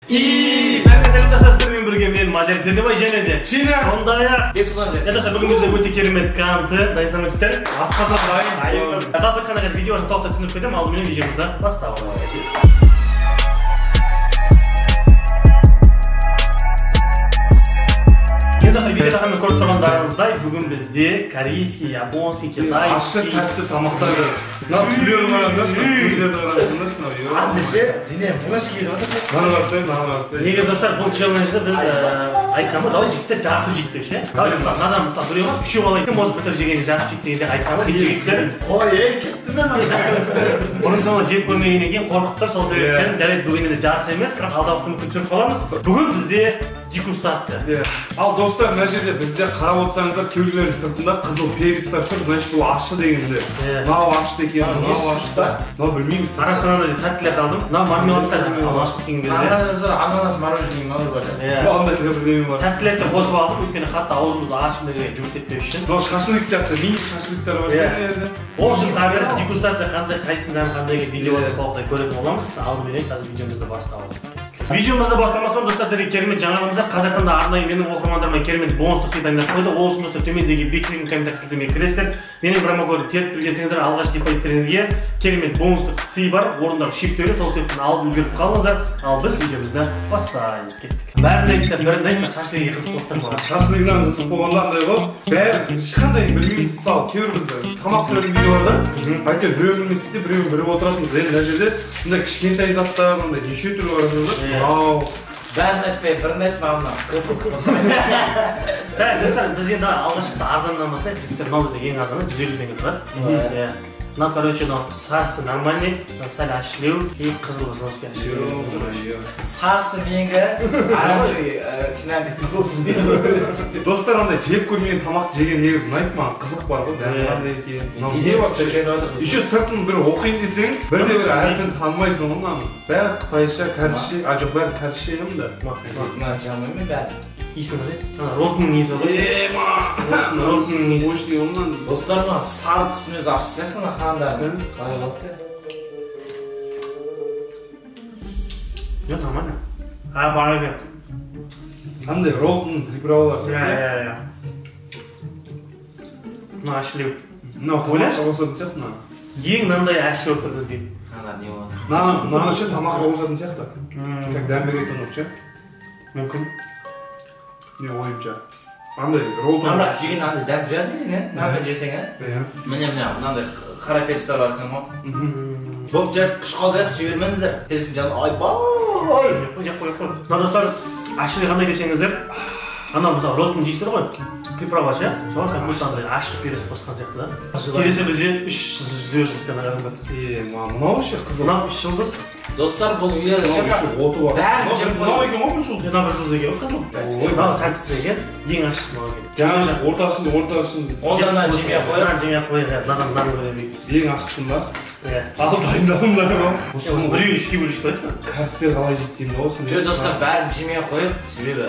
Мен бірге мен Мадияр Пердебай және де сондай-ақ бүгін бізде өте керемет канты дайынсаңыздар. Асқазан дайын. Жалпы айтқанда видеоны толықтай түсіндіріп кетемін, алдымен видеомызды басталайық. Видеода қандай көріп тұрғандарыңыздай, бүгін бізде корейский, японский, китайский ащы тәтті тамақтар бар. Мына түрлерін қараңдаршы, көздерді қараңдаршы. Андеше, дене мұнаш келіп отыр. Мана қарасай. Негізі достар, бұл челленджді біз айтқанбыз, давай жігіттер жарысып жейді деп ше. Давай мынадан мысалы біреу үшеу алайық, мозып бітіріп жегенде жарысып жейді дегенде айтқанбыз, жігіттер. Ой, кетті мен. Бұрын соңы жеп көрмегеннен кейін қорқып тұр, сол себептен жарайды бүгін енді жарыс емес, бірақ алдағы уақытта мүмкін түсіріп қаламыз. Бүгін бізде дегустация. Ал достар, мына жерде бізде қарап отырсаңыздар, кеуделердің сыртында қызыл перистер тұр, значит бұл ащы дегенде. Мынау ащы екен, мынау ащы да. Мынау білмейміз. Арасынан да тәттілерді алдым. Мынау мармеладтар алғашқы кеткен кезде. Ананас мороженое бар. Бұл андай бірдеме бар. Тәттілерді қосып алдым, өйткені қатты аузымызды ашып жүгіріп кетпеу үшін. Мынау шашлык сияқты мини шашлыктар бар екен. Ол үшін қазір дегустация қандай, қайсынан қандай видеосы толықтай көретін боламыз. Алдымен қазір видеомызды басталайық. Видеомызды бастамас бұрын достар, сіздерге керемет жаңалығымыз бар. Қазақтанда арнайы менің оқырмандарыма керемет бонустық сыйлықтар қойды. Ол үшін достар төмендегі бекітілген комментарий сілтемеге кіресіздер. Менің промокодты теріп келсеңіздер, алғаш депозиттеріңізге керемет бонустық сый бар. Орындар шектеулі, сол себептен алып үлгеріп қалыңыздар. Ал біз видеомызды бастаймыз, кеттік. Бәрін айтты, шашлыгіге қызық болыстар болған. Шашлыгынан қызық болғанда андай ғой. Бәрі ешқандай білмейміз, мысалы кейбір тамақ түсіретін видеоларда әйтеуір біреу білмесек те біреуін біліп отырасыз. Енді мына жерде мындай кішкентай заттар, мындай неше түрлі қарасаңыздар. Вау. Бәрін айтпай, бірін айтпағанда қызық болды. Достар, біз енді алғашқысы арзаннан бастайық. Жігіттер, мынау бізде ең арзаны 150 теңге тұрады. Мынау, короче, сарысы нормальный, сәл әшілеу, и қызыл жонский әшілеу. Сарысы менгі, чинәнді қызылсыз дейді. Достар, андай жеп көрмеген тамақты жеген негізі ұнайды маған, қызық бар ғой, дәм қандай екен. Еще сыртын бір оқиын десең, бірде бір әріпін танымайсың ғой мынаның. Бәрі қытайша, кәрісше, жоқ бәрі кәрісше енім да. Мына жаныммен бәрі. Исің қандай? Ротының несі ғой? Ротының несі. Достар, мына сары түсін өзі ашсы сияқты мына қандардың. Қалай қалды? Жоқ, нормально. Бара бер. Қандай, ротының приправалар сияқты? Мына әшілеу. Мынау тамаққа қосатын сияқты мына. Ең мынандай әші болып тұр бізде. Не болады? Мынаны ше тамаққа қосатын сияқты. Как дәм беретін оқшы. Мүмкін. Не ойымша. Андай роллтон. Бірақ жеген андай дәм береді екен, мынаны жесең, міне мынандай қара перістер бар екен ғой. Бұл жер күш қалдырайық, жібермеңіздер. Терісін жанын айбай. Жеп қой. Мына достар, әшілі қандай десеңіздер, ана мысалы роллтон жейсіздер ғой, приправа ше, соған кәдімгі ашық періс қосқан сияқты да. Келесі бізде 3 звездочка нағарым бар. Мынау ше қызыл. Мынау 3 жұлдыз. Достар, бұл үйлерді бәрін жеп қой. Мынау екен ғой бір жұлдыз. Мынау бір жұлдыз екен ғой қызыл. Мынау сәттісі екен, ең ашықсы мынау екен. Жаңағы ортасын. Ондан жемей қойып, мынадан ең ашықтың ба? Ал дайындалымдар ғой. Біреуін 3-ке бөліп жейді айтма? Кәрістер қалай жейді деймін ғой. Жоқ достар, бәрін жемей қойып, себебі.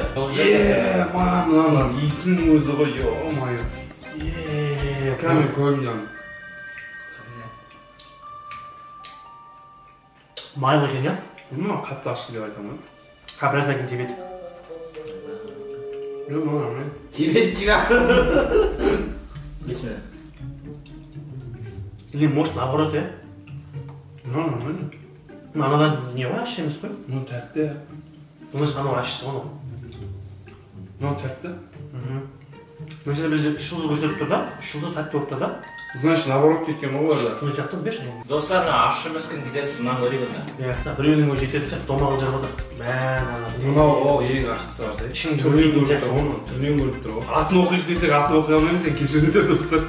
Мынаның иісінің өзі ғой, ё-майо. Кәмін көрім жаңын. Майлы екен, я? Мына қатты ашты деп айтам ғой. Біраздан кейін тебеді. Жоқ, мына. Тебеді. Бесмелі. Или может наоборот, я? Нормально. Анадан не ғой, ашшы емес қой? Ну, тәтті. Бұны анау ашшысы ғой. Ну, тәтті. Mesela бізде 3 жұлдыз көрсетіп тұр да, 3 жұлдыз тәтті болып тұр да. Значит, наоборот кеткен оларда. Сондай сияқты беш. Достар, ашшы мескен дегенсіз мынаны көрейік онда. Біреуінің өзі жетеді сияқты домағын жарып отыр. Мынау ол ең ашсыз бар. Ішің төлейтін сияқты. Түнен көріп тұр ғой. Атын оқиық десек атын оқи алмаймын, сен кешіріңіздер достар.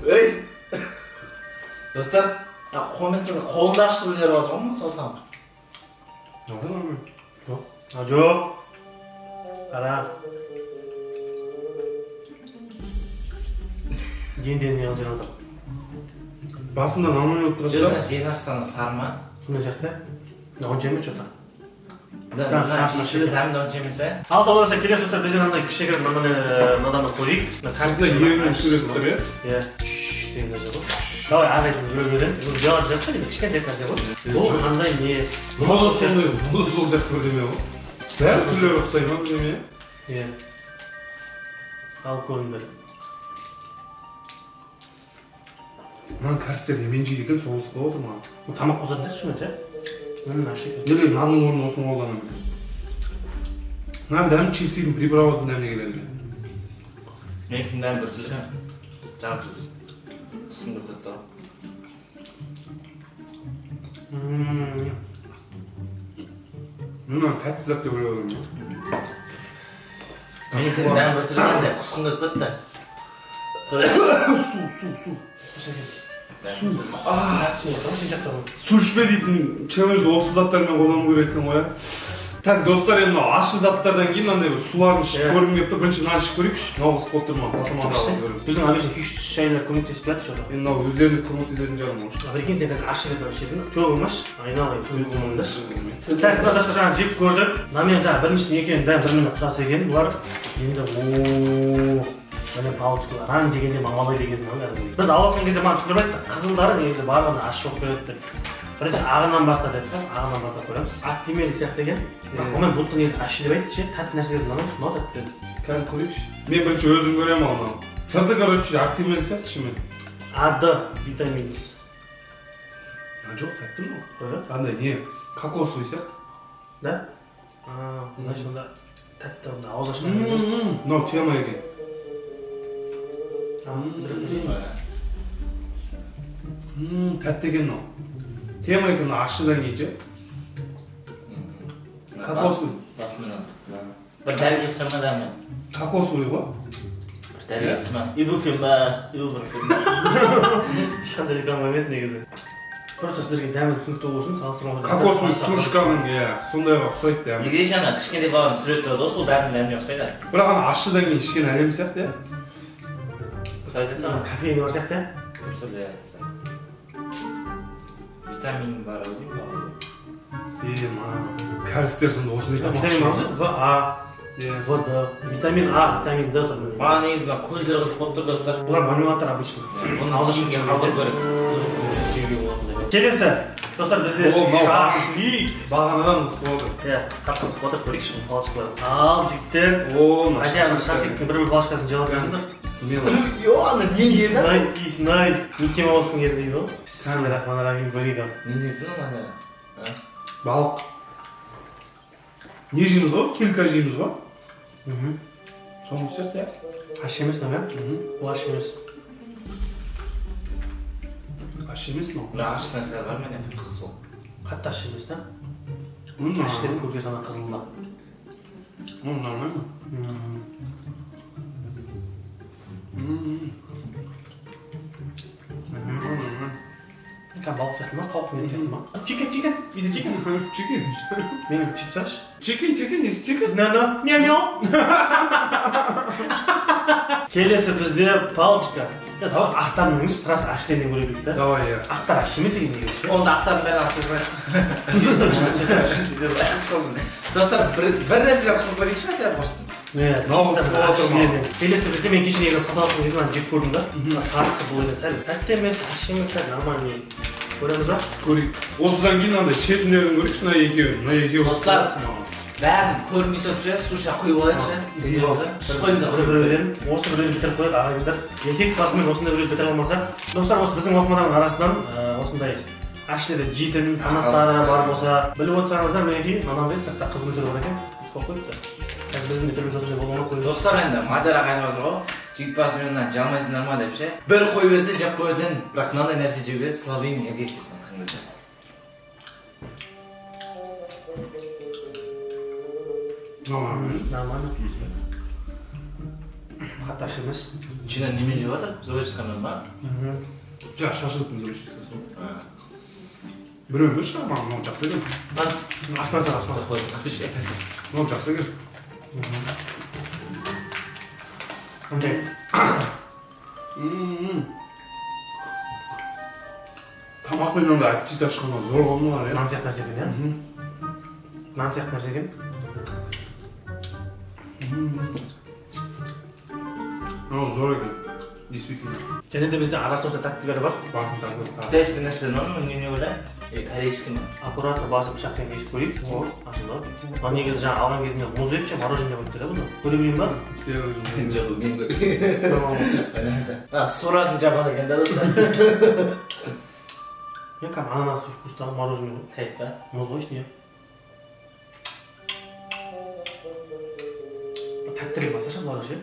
Ей! Достар, қолында ашты білдеріп отыр ғой, сол сам. Жоқ. Қара. Енді не қылып отыр. Басында нормально болып тұрады да? Жөзін жең аштаны сарма. Сондай сияқты? Он жемей что-то. Ішілі дәмді он жемесе. Ал толырса келесі достар бізден андай кішігір мынадан көрейік. Қасында ерінің сурет тұр, е? Шшш деген жазы ғой. Давай ағайсың біреулерден жауап жазса енді кішкентай нәрсе ғой. Ол қандай не? Бұл сол сияқты бірдеме ғой. Бәрі түрлері ұқсай ма бірдеме? Иә. Ал көріңдер. Мынаны кәрістер емен жейді екен, соғыс қылып отыр маған. Бұл тамақ қосатын да шүмет, ашық екен. Неге нанның орнын осыны қолданамын? Мынаны дәмі чипсидің приправасының дәміне келеді. Менің дәмі бір түсі. Жағыпсыз. Сұмдық күтті. Мынаны тәтті зат деп ойлап отырмын. Менің дәмі бір түсі құсқын күтті. Су ішпе дейтін челленджді осы заттармен қолдану керек екен ғой. Так, достар, енді ащы заттардан кейін андай суларын ішіп көргім келіп тұр. Бірінші мынаны ішіп көрейікші. Мынау қысып отыр ма? Біздің обычно фиш шайнар көмектесіп жатыр жоқ. Енді мынау өздеріне көмектесетін жағын ғой. Прикинь, сен қазір ащы ретінде ішесің. Көп болмаш, айналайын көмек болмаңдаршы. Так, құдашқа жаңа жеп көрдік. Намен жаңа біріншісін екеуін бәрі бір-біріне ұқсас екен. Бұлар енді міне палочкалар. Нан жегенде мамалай дегенсін ғой. Біз алатын кезде маған түсіндіріп айтты. Қызылдары негізі барлығына ащы болып келеді деп. Бірінші ағынан бастап деді, ағынан бастап көреміз. Ақ темелі сияқты екен. Онымен бұлтың негізі ащы деп айтты ше, тәтті нәрселерді ұнамайды деді. Кәдімгі көрейікші. Мен бірінші өзім көремін анау. Сырты, короче, ақ темелі сияқты шымен. А-Д витаминс. Жоқ, тәтті ма? Қойып. Андай не? Кокосовый сияқты? Да? Значит, онда тәтті ауыз ашқан кезде. Мынау тема екен. Тәтті екен мынау. Тема екен ащыдан кейін ше. Кокосовый. Басымынан. Бір дәрігесі ма дәмі? Кокосовый ғой? Бір дәрігесі ма? Ибуфен ба? Ибуфен ба? Ешқандай реклама емес негізі. Просто сіздерге дәмі түсінікті болу үшін салыстырмалы. Кокосовый стружканың сондайға ұқсайды дәмі. Неге жаңа кішкентай баланың суреті ғой, сол дәміне ұқсайды. Бірақ ана ащыдан кейін ішкен әлем сияқты Кофеин бар сияқты витамин бар ау деймін ба? Кәрістер сонда осындай тамақ витамин бар В, А, В, Д. Витамин А, витамин Д тұр. Маған негізі көздері қызық болып тұр достар. Бұлар мармеладтар обычно. Бұны жеңге қазір көріп. Келесі. Достар бізде шашлик. Бағанадан ызық болды. Қатты ызық отыр, көрейікші бұл палочкалар. Ал жігіттер. Әке шашликтің бір палочкасын жеп жатырсыңдар. Смело. Аны не еді? Иснай. Не тема болсын еді дейді ғой. Бисмиллахиррахманиррахим көрейді. Не еді ана? Балық. Не жейміз ғой? Килька жейміз ғой? Соның сияқты ащы емес мына бұл ащы емес. Ащы емес мынау. Мына ащы нәрселер бар менен қызыл. Қатты ащы емес та. Ащы көкесі ана қызылда. Нормально. Балық сияқты ма? Қауып мен сияқты ма? Чикен! Is it chicken? Chicken. Менің тиіп тұршы. Chicken. Мяу-мяу. Келесі бізде палочка. Давай ақтарын емес, сразу ащыдан көрейік та. Давай, я. Ақтар ащы емес екен негізі. Онда ақтардың бәрін алып достар, бір нәрсе қылып көрейікші әйтеуір құрсын. Келесі бізде мен кеше негізі саталатын кезде жеп көрдім да. Сарысы бұл енді сәл тәтті емес, ащы емес, сәл нормальный. Көреміз ба? Көрейік. Осыдан кейін андай шетіндерін көрейікші, мына екеуі. Достар, бәрін көрмей тұрып суша құйып алайықшы. Бір-бірден осы біреуді бітіріп қойып ағайындар. Етек басымен осындай біреуді бітіріп алмаса. Достар, осы біздің оқырмандардың арасынан осындай ащылы жейтін тамақтары бар болса, біліп отырсаңыздар, мінекей мынандай сыртта қызыл түрі бар екен. Қойып қойыпты. Қазір біздің де түріміз осындай болуына қойып. Достар, енді Мадияр ағайын отыр ғой. Жігіт басымен жалмайсыңдар ма деп ше. Бір қой берсе жеп қоятын, бірақ мынандай нәрсе жеуге слабыймын еркекшесін айтқыңыздар. Нормально. Қатты ащы емес. Içinden немен жеп жатыр? Зоочискамен ба? Жаңа шашлықтың зоочискасы. Біреу емес шығар, мынау жақсы екен. Астынан. Мынау жақсы екен. Қандай? Тамақпен онда аппетит ашқанға зор болмалар, Нан сияқты нәрсе екен, Нан сияқты нәрсе екен. Мынау зор екен. Действительно. Және де бізде арасында тәттілер бар. Басын тартып. Тесті нәрседен оның не ойлайды? Корейский ма? Аккуратно басып пышақпен кесіп көрейік. О, ашылады. Мына негізі жаңа алған кезінде мұз ет ше, мороженое қойып тұр бұны. Көре білейін ба? Жоқ, мен көрейін. Сұрадың жаман екен да достар. Я как ананасовый вкустағы мороженое ғой. Кайф па? Мұз ғой ішіне. Тәттірек басашы бұларға ше.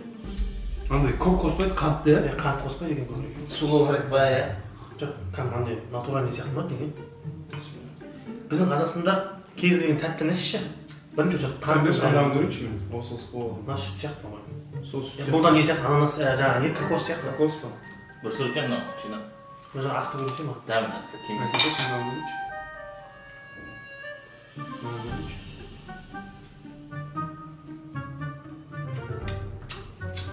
Андай көк қоспайды, қантты иә? Қант қоспайды екен көбірек. Сулы керек ба иә? Жоқ, андай натуральный сияқты ма деген. Біздің Қазақстанда кез келген тәтті нәрсе ше. Бірінші очақ қантты шаңдағын көрейінші мен. Осы қол. Мына сүт сияқты ғой. Сол сүт. Бұлдан не сияқты ананас жаңағы не кокос сияқты. Кокос па? Бір сұр екен мынау, шина. Бұл жаңа ақты көрсе ма? Дәмін ақты, кең. Айтады шаңдағын көрейінші.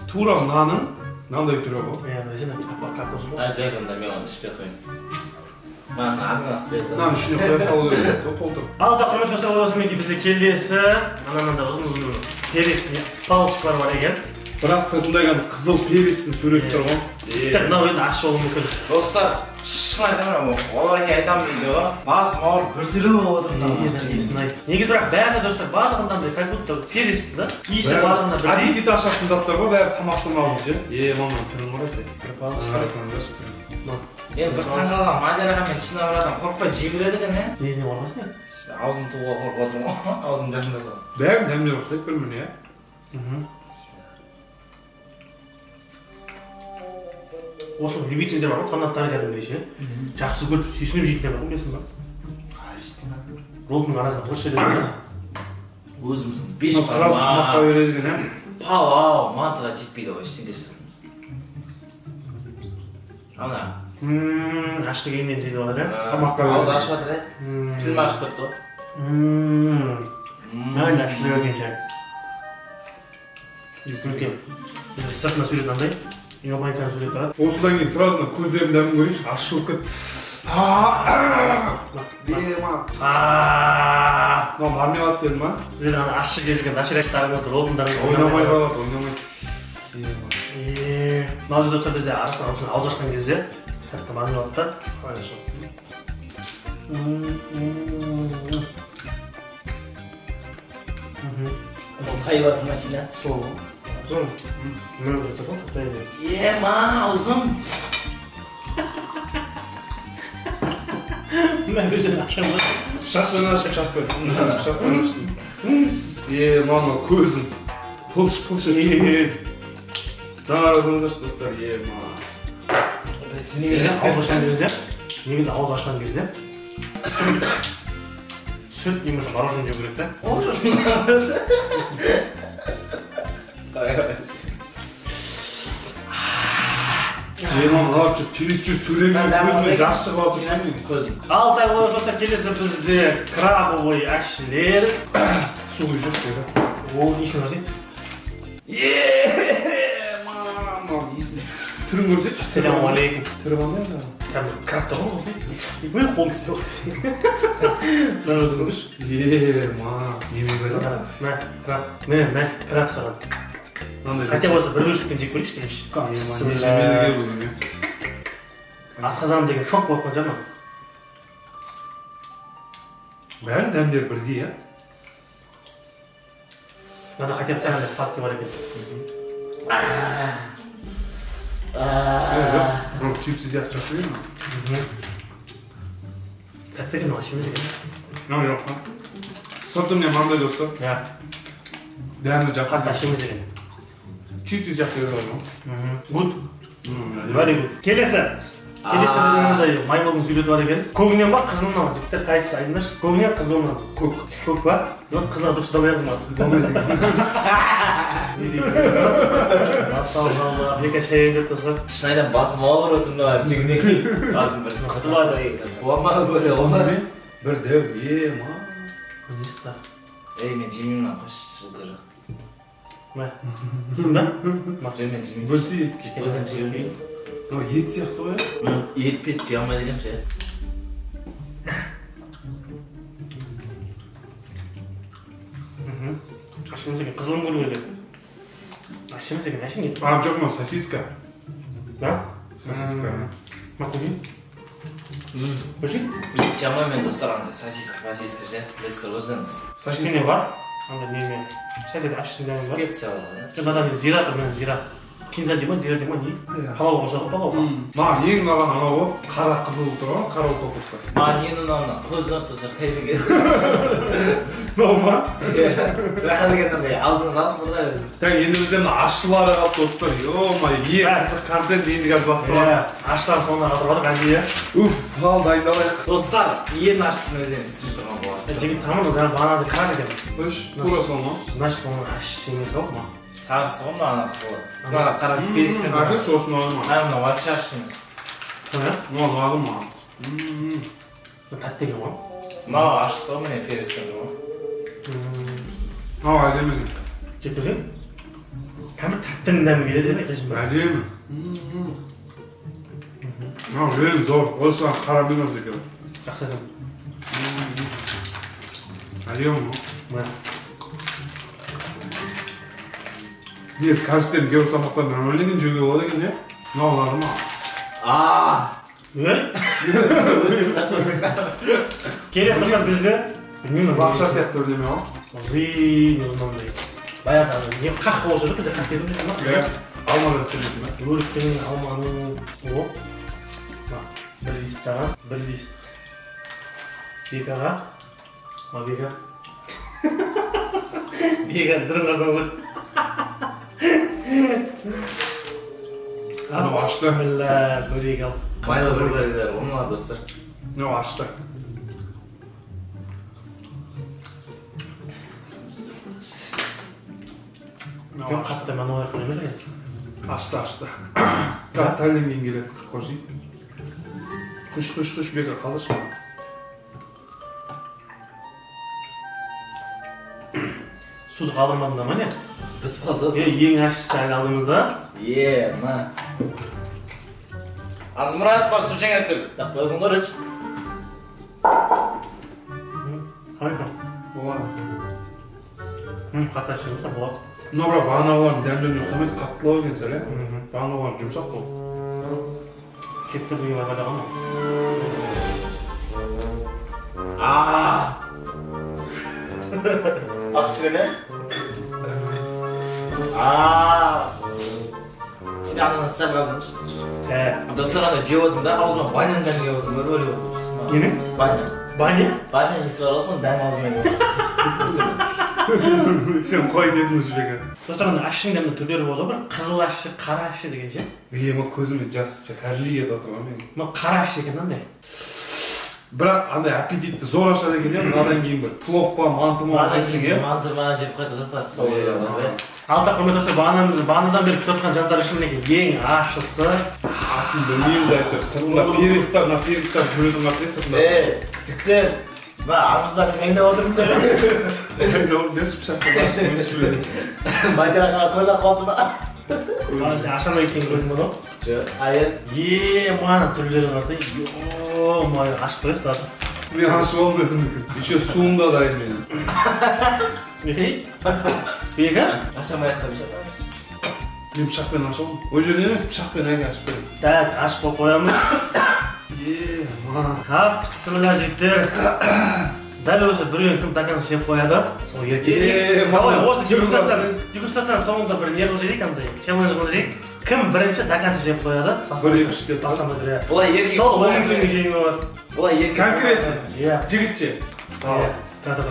Тура нанның, мынандай түрі ғой. Иә, өзен аппақ кокос ғой. Жақында мен оны ішпей қойын. Маған ананас берсін. Нан ішіне қоя салу керек сияқты, толтыр. Алда құрметті достар, осымен бізде келесі ананда ұзын-ұзын перецтің палочкалар бар екен. Бірақ сыртындағы қызыл перецтің суреті тұр ғой. Мынау енді аш болуы мүмкін. Достар, шын айтамын, оларға айтамын дейді ғой. Басым ауырып біртүрлі болып отыр. Негізі бірақ бәрі достар барлығында андай как будто перецтің да. Иісі барлығында бірдей. Аппетит ашатын заттар ғой, бәрі тамақтың алдын ше. Мамам түрін қарайсың. Қарасаңдар. Мен бір таңғалған Мадираға мен шын ауыратам, қорықпай жей береді екен, ә? Несіне қорқасың ә? Аузым туға қорқып отырмын ғой, аузым жасында тұр. Бәрі дәмдер ұқсайды білмін, иә? Осы любительдер бар ғой, фанаттары кәдімгідей ше. Жақсы көріп сүйсініп жейтіндер бар ғой, білесің ба? Қалай жейтін ба? Роллдың арасында қылыш жерде. Өзіміздің 5 тамаққа береді екен, ә? Палау, мантыға жетпейді ғой, ештеңе жасайды. Ана. Ашты кейіннен жейді олар, ә? Тамаққа Ауыз береді. ашып жатыр, ә? Тілім ашып кетті ғой. Ай, ашты өген шай. Есімкен. Бізді сыртына сурет андай. Инопланетяның суреті тұрады. Осыдан кейін сразу көздерін дәмін көрейінші, ашылып кетті. Мынау мармелад деді ма? Сіздер ана ашшы кезген даширектарыңызды, роллындарыңызды Ойнамай қалады, ойнамай. Мынау достар бізде арасынан ауыз ашқан кезде тәтті мармеладта Ол қайбаты машина. сол ғой. Мына жатса сол қытайда. Ема, аузым. Мына көзден ашқан ба? Пышақпен ашып, пышақпен аштым. Мама көзім пылш-пылш етіп. Жаңа разыңыздаршы достар, мама. Негізі ауыз ашқан кезде сүт немесе мороженое жеу керек та. Мама, через сөйлеген көзімен жас шығып алып көзім. Алтай қойып достар, келесі бізде крабовый әшілер. Су құйып жүрші деді. Ол несін қарсың? Мама, несін? Түрін көрсетші. Селяму алейкум. Түрі қандай ма? Кәдімгі крабта ғой осылай. Бұл қолың істеп отырсың. Мына өзің көрші. Мама, неме бәлі? Мә, краб. Мә, краб саған. Хотя болса бір бөлшектен жеп көрейікші келеші. Асқазан деген шок болып қалған жаман. Бәрін дәмдері бірдей, ә? Надо хотя бы саған да сладкий бар екен. Чипсы сияқты жақсы берді ма? Тәтті екен ол ішіміз екен. Мынау жоқ па? Сырты міне маңдай достар. Дәмі жақсы. Қатты ішіміз екен. Чипсы сияқты берді ғой. Good. Very good. Келесі біздің мындай маймылдың суреті бар екен. Көгінен ба, қызылынан? Жігіттер қайсысы айтыңдаршы? Көгінен, қызылынан? Көк. Көк ба? Жоқ, қызылға дұрыс дамай қылмады. Не дейді? Астағфирулла, екі шайын деп тұрса. Шын айтам, басым ауыр отырмын, жігінен кейін. Басым бір қысылады. Ома бөлі, ома. Бір дәу, ма. Мен жемеймін, қош, жылғы жоқ. Мә, дейсің ба? Мен жемеймін. Бөлсе ет. Өзім жемеймін. Ет сияқты ғой? Ет пет жей алмай дегем ше. Ашымыз екен, қызылын көру керек. Ашымыз екен, ашын ет. Жоқ, мынау сосиска. Да? Сосиска. Макужин? Кушин? Жамаймен достар андай сосиска ше. Білесіздер өздеріңіз. Кішкене бар. Андай неме. Шәйседі ашшын дәмі бар. Специя бар. Надан зира тұр мен зира. Кинза дей ма, зира дей ма, не? Палауға ұқсайды, палауға. Маған ең ұнаған анау қара қызыл тұр ғой, қара упаковка. Маған ең ұнаған көзін достар кайфеге. Мынау ма? Бірақ дегенде аузына салып отыра. Так, енді бізден ашшылары қалды достар. О-май, ең қызық контент енді қазір басталады. Аштан соңына қатырғадық әнде, иә? Уф, ал дайындалайық. Достар, ең ашшысын өзіміз сіз тұрған боласыз. Жігіт тамыр, да, бағанады қар екен. Қойш, тура сол ма? Значит, оның ашшысы емес ау ма? Сарысы ғой ана қызылы. Мына қара переспен тұрған. Әкеш, осыны алды ма? Мына вообще ашшы емес. Соня? Мынау алды ма? Тәтті екен ғой. Мына ашшысы ғой, міне переспен тұрған. Ау, әдемі екен. Жеп көрсең? Кәмір тәттінің дәмі келеді ме, қышын ба? Әдемі. Мынау ең зор. Осыған қарамин осы екен. Жақсы екен. Әдемі ма? Мына. Несі кәрістерін кеуіп тамақтарын нормальдеген жөге болады екен, не? Мынаулары ма? Ой? Келесі тұрған бізде, білмеймін. Бақша сияқты өрлеме ма? Ұзын ұзынандай. Баяғы не қақ болып жүрді бізде қақ дедім дейсің ма? Иә. Алманы істемейді ме? Өріктің алманың о. Бір лист саған, бір лист. Бекаға. Ма бека. Бека дұрын қазанғыр. Анау ашты. Бісміллә, бөлек ал. Майлы зырдайлар, онлар достар. Мынау ашты. Жоқ, қатты мән олар қылы емес екен. Ашты. Қазір сәлденген келеді, көрсей. Күш, бека қалыш. Суды қалдырмадың да ма не? Бітіп қалды осы. Ең ашшысы әлі алдыңызда. Ма. Азмұрат бар су жаңа кіл. Так, өзің көріш. Қайқа? Болады. Қатты ашшы болса болады. Мынау бірақ бағаналарын дәмден ұқсамайды, қаттылау екен сәл, иә? Бағаналары жұмсақ болды. Кепті бұйым ағадаған ма? Ашты кәне? Şimdi ananı sel kalmış. Dostlar anda jеп отырмын да, аузыма банян дәмі келіп отыр, бір өліп отыр. Нені? Банян. Баня? Банян иісі бар болсын, дәм аузыма келіп отыр. Сен қой дедің жібегі. Достар, анда ашшың дәмді түрлері болады бір қызыл ашшы, қара ашшы деген ше. Ема көзіме жас кәдімгі еді отыр мен. Мынау қара ашшы екен андай. Бірақ андай аппетитті зор ашады екен, мынадан кейін бір плов па, манты ма жесің, иә? Манты ма жеп қайтып қайтып. Алта құрмет достар, бағанадан бері күтіп отырған жандар үшін ең ашшысы. Атын білмейміз әйтеуір, сыртында перистар жүретін ма перистар? Жіктер, армыздар меңдеп отырмын Меңдеп бес пышақты ашып өшіп. Байтараға көз ақ қалды ма? Сен ашамай кеткен көзің ба? Жоқ, айыр. Мана түрлерін қарасай, май ашып қойып тұрады. Мен ашып алып өзімдікі. Еще суым да дайын менің. Бека? Ашамай ақтап жатыр. Мен пышақпен ашамын. Ой жерден емес, пышақпен әне ашып беремін. Так, ашып болып қоямыз. Бісміллә жігіттер. Дәл өзі біреуін кім тақансы жеп қояды, сол еркек. Давай, осы дегустацияның соңында бір не қыл жейік, андай челлендж қыл жейік. Кім бірінші тақансы жеп қояды, Бір-екі үштеп басам өтірі. Олай еркек. Сол 10 000 жеңіп болады. Олай еркек. Конкретно. Жігітше. Қырата,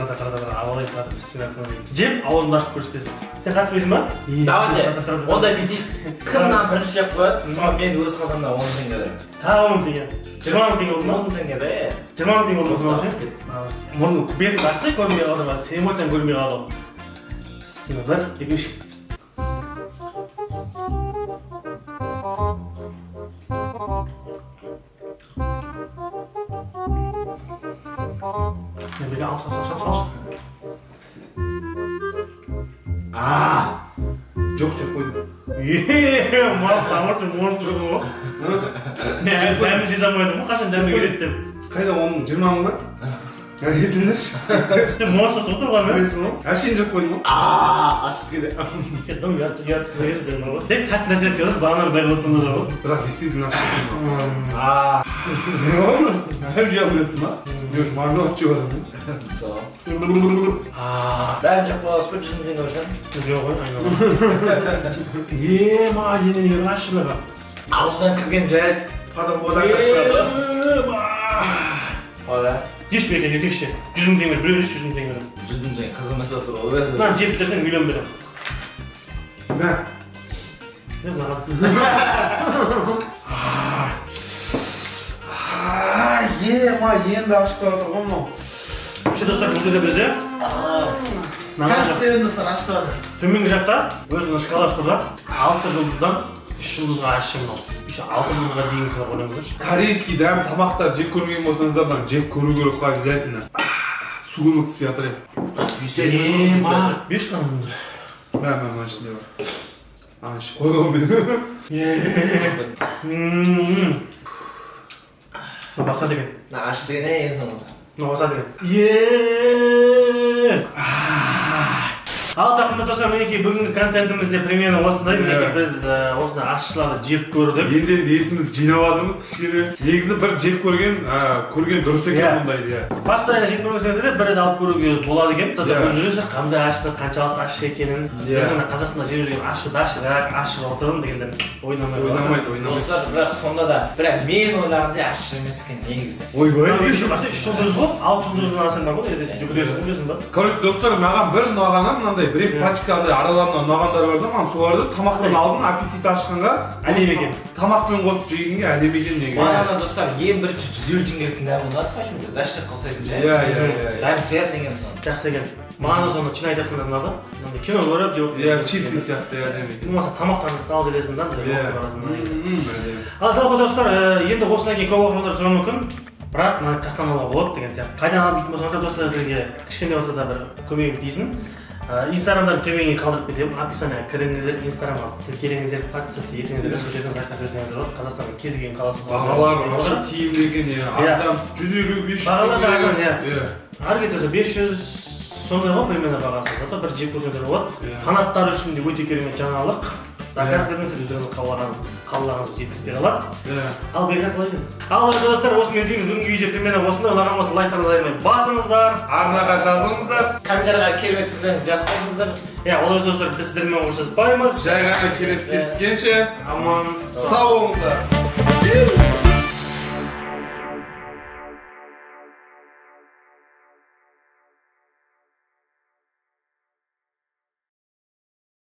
ауылай қырата, бісміллә. Жеп, аузыңды ашып көрсетесің. Сен қатыспайсың ба? Давайте, ондай бүйтейік. Кімнен бірінші жеп қояды, соған мен өз қазанымда 10 000 теңге. Тағы 10 000 теңге. 20 000 теңге болды ма? 10 000 теңге де. 20 000 теңге болды ма? Мұрның бетін ашты, көрмей қалды ма? Сен эмоцияң көрмей қалды. Бісміллә, 1, 2, 3. Бека, алш. Жоқ жеп қойдым. Маған тамырсың, мұрын шығды ғой. Дәмі жеза қойдым ғой, қашан дәмі келеді деп. Қайда оның 20 000 ба? Есіңдерші. Монстр отырған мен. Білесің ғой? Әшейін жеп қойдың ғой? Ашық келе. Дым ұятсыз еді ғой. Тек қатты нәрсе етіп бағанар бәрі отырсың да ғой. Бірақ действительно ашық қойдың. Ne oldu? Her şey yapıyorsun ha? Yok, marmelat çiğ adam. Bence kulağız bir cüzün dinle versen. Yok aynen. Ma yeni yeni aşırı. Ağızdan kırgen cahil padam boğdan kaçırdı. Ola. Geç bir kere geçti. Cüzüm demir, böyle hiç cüzüm demir. Cüzün cahil kızıl mesela tur olu verdi. Lan cep bitersen milyon bile. Ne? Ne lan? Ma енді ашытып жатыр ғой мынау. Şu dostlar bu жерде бізде. Sen sevindin sen açtı vardı. Төменгі жақта өзінің шкаласы тұр да. 6 жұлдыздан 3 жұлдызға ашшы мынау. 6 жұлдызға дейін сұрап қойыңыздаршы. Корейский дәм тамақтар жеп көрмеген болсаңыздар, мына жеп көру керек қой обязательно. Су көмектеспей жатыр еді. Беш там мұнда. Мына ішінде бар. Ана ішіп қойған мен. Баса деген. Açtı ne en sonunda. Баса деген. Ал тақымда достар, мінекей бүгінгі контентімізде примерно осындай. Мінекей біз осындай ашшыларды жеп көрдік. Енді есіміз жинаватырмыз кішкене. Негізі бір жеп көрген дұрыс екен мұндайды. Постоянно жеп көрмесеңіздер бір рет алып көруге болады екен. Бұл жүресіз қандай ашшы, қаншалықты ашшы екенін. Біздің Қазақстанда жеп жүрген ашшы дашырақ, ашшы отырын дегендер ойнамайды. Достар, бірақ сонда да бірақ мен ойлағандай ашшы емес екен негізі. Ойбай. 3 жұлдыз ғой, 6 жұлдыздан асырма ғой, жүгіресің білесің ба? Короче, достар, маған бір ұнағаны мынандай бір пачкада араларында ұнағандар бар да, маған соларды тамақтан алдым, аппетит ашқанға әдемі екен. Тамақпен қосып жегенге әдемі екен деген. Маған достар, ең бірінші 150 теңгеліктің дәмі ұнады, почему-то дәшті қалсайдың жай. Дәмі приятный екен соны. Жақсы екен. Маған соны шын айтатындар ұнады. Кино көріп жеп. Чипсы сияқты әдемі екен. Болмаса тамақтан салып жібересің да, ал жалпы достар, енді осыдан кейін көп оқырмандар сұрауы мүмкін. Бірақ мына қақтан алуға болады деген сияқты. Қайдан алып дейтін болсаңыздар достар, сіздерге кішкене болса да бір көмегім тисін. Инстаграмдан төменге қалдырып кетемін. Описанияға кіріңіздер, Инстаграмға тіркеліңіздер, подписаться етіңіздер, сол жерден заказ берсеңіздер болады. Қазақстанның кез келген қаласы бағалар тиімді екен, арзан 150-500 бағалар да арзан, ары кетсе 500 сондай ғой примерно бағасы. Зато бір жеп көрсеңіздер болады. Фанаттар үшін де өте керемет жаңалық. Заказ беріңіздер, өздеріңіз қалаларыңызды жеткізбей алады. Ал бекат қалай екен? Ал достар, осымен дейміз. Бүгінгі видео примерно осындай. Ұнаған болса лайктарыңызды айырмай басыңыздар, арнаға жазылыңыздар, комментарияға керемет пікірлеріңізді жазып қойыңыздар. Ол достар, біз сіздермен қоштаспаймыз. Жай ғана келесі кездескенше аман сау болыңыздар.